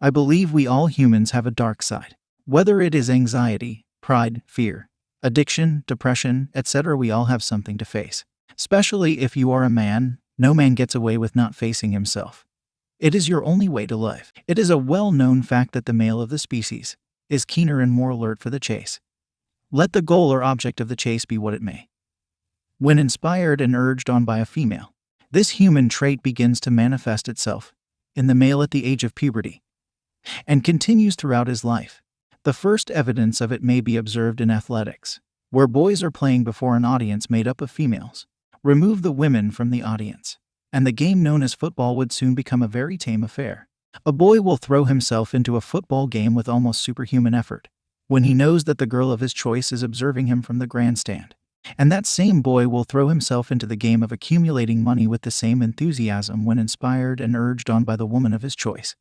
I believe we all humans have a dark side. Whether it is anxiety, pride, fear, addiction, depression, etc., we all have something to face. Especially if you are a man, no man gets away with not facing himself. It is your only way to live. It is a well-known fact that the male of the species is keener and more alert for the chase. Let the goal or object of the chase be what it may. When inspired and urged on by a female, this human trait begins to manifest itself in the male at the age of puberty and continues throughout his life. The first evidence of it may be observed in athletics, where boys are playing before an audience made up of females. Remove the women from the audience, and the game known as football would soon become a very tame affair. A boy will throw himself into a football game with almost superhuman effort when he knows that the girl of his choice is observing him from the grandstand. And that same boy will throw himself into the game of accumulating money with the same enthusiasm when inspired and urged on by the woman of his choice,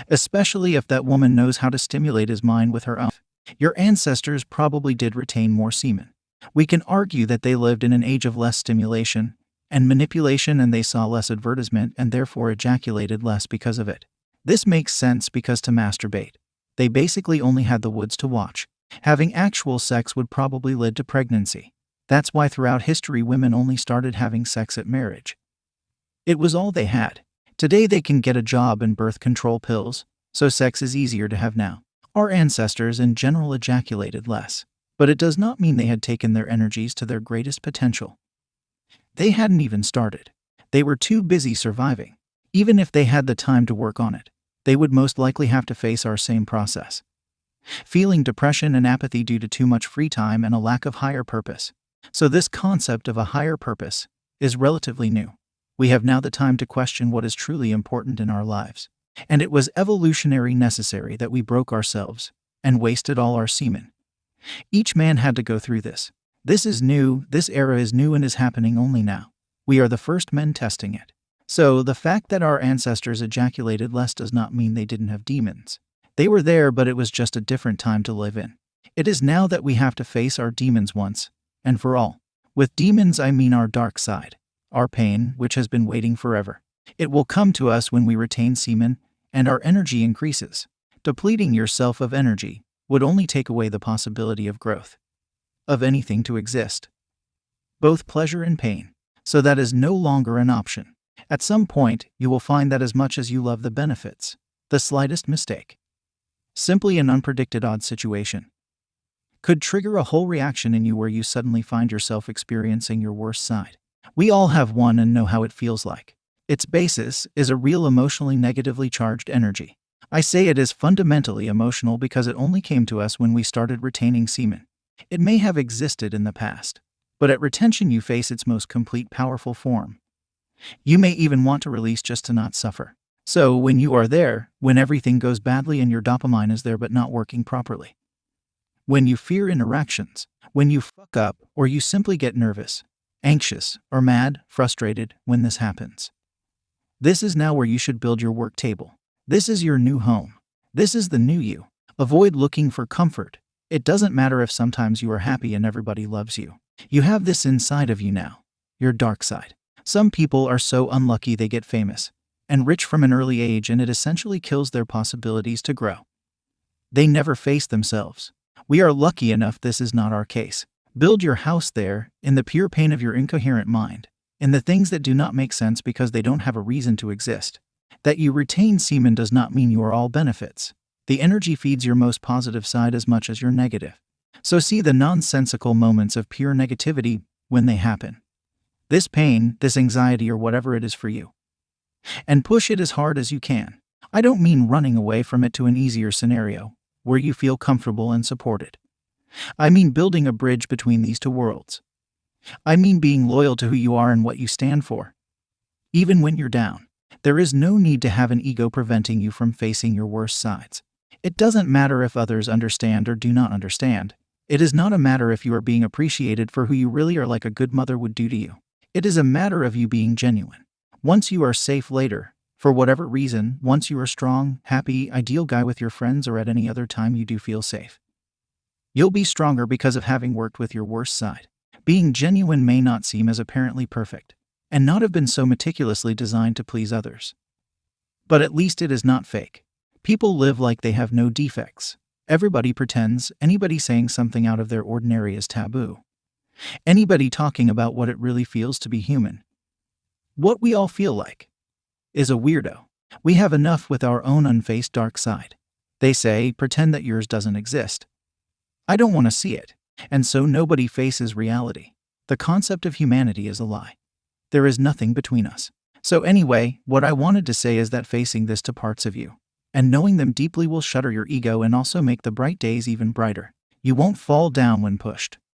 especially if that woman knows how to stimulate his mind with her own. Your ancestors probably did retain more semen. We can argue that they lived in an age of less stimulation and manipulation, and they saw less advertisement and therefore ejaculated less because of it. This makes sense because to masturbate, they basically only had the woods to watch. Having actual sex would probably lead to pregnancy. That's why throughout history women only started having sex at marriage. It was all they had. Today they can get a job and birth control pills, so sex is easier to have now. Our ancestors in general ejaculated less, but it does not mean they had taken their energies to their greatest potential. They hadn't even started. They were too busy surviving. Even if they had the time to work on it, they would most likely have to face our same process. Feeling depression and apathy due to too much free time and a lack of higher purpose. So this concept of a higher purpose is relatively new. We have now the time to question what is truly important in our lives. And it was evolutionary necessary that we broke ourselves and wasted all our semen. Each man had to go through this. This is new, this era is new and is happening only now. We are the first men testing it. So the fact that our ancestors ejaculated less does not mean they didn't have demons. They were there, but it was just a different time to live in. It is now that we have to face our demons once and for all. With demons I mean our dark side, our pain, which has been waiting forever. It will come to us when we retain semen and our energy increases. Depleting yourself of energy would only take away the possibility of growth, of anything to exist. Both pleasure and pain. So that is no longer an option. At some point, you will find that as much as you love the benefits, the slightest mistake, simply an unpredicted odd situation, could trigger a whole reaction in you where you suddenly find yourself experiencing your worst side. We all have one and know how it feels like. Its basis is a real emotionally negatively charged energy. I say it is fundamentally emotional because it only came to us when we started retaining semen. It may have existed in the past, but at retention you face its most complete powerful form. You may even want to release just to not suffer. So when you are there, when everything goes badly and your dopamine is there but not working properly, when you fear interactions, when you fuck up, or you simply get nervous, anxious, or mad, frustrated when this happens, this is now where you should build your work table. This is your new home. This is the new you. Avoid looking for comfort. It doesn't matter if sometimes you are happy and everybody loves you. You have this inside of you now, your dark side. Some people are so unlucky they get famous and rich from an early age, and it essentially kills their possibilities to grow. They never face themselves. We are lucky enough this is not our case. Build your house there, in the pure pain of your incoherent mind, in the things that do not make sense because they don't have a reason to exist. That you retain semen does not mean you are all benefits. The energy feeds your most positive side as much as your negative. So see the nonsensical moments of pure negativity when they happen. This pain, this anxiety, or whatever it is for you, and push it as hard as you can. I don't mean running away from it to an easier scenario where you feel comfortable and supported. I mean building a bridge between these two worlds. I mean being loyal to who you are and what you stand for. Even when you're down, there is no need to have an ego preventing you from facing your worst sides. It doesn't matter if others understand or do not understand. It is not a matter if you are being appreciated for who you really are, like a good mother would do to you. It is a matter of you being genuine. Once you are safe later, for whatever reason, once you are strong, happy, ideal guy with your friends, or at any other time you do feel safe, you'll be stronger because of having worked with your worst side. Being genuine may not seem as apparently perfect, and not have been so meticulously designed to please others. But at least it is not fake. People live like they have no defects. Everybody pretends. Anybody saying something out of their ordinary is taboo. Anybody talking about what it really feels to be human, what we all feel like, is a weirdo. We have enough with our own unfaced dark side. They say, pretend that yours doesn't exist. I don't want to see it. And so nobody faces reality. The concept of humanity is a lie. There is nothing between us. So anyway, what I wanted to say is that facing this to parts of you, and knowing them deeply, will shutter your ego and also make the bright days even brighter. You won't fall down when pushed.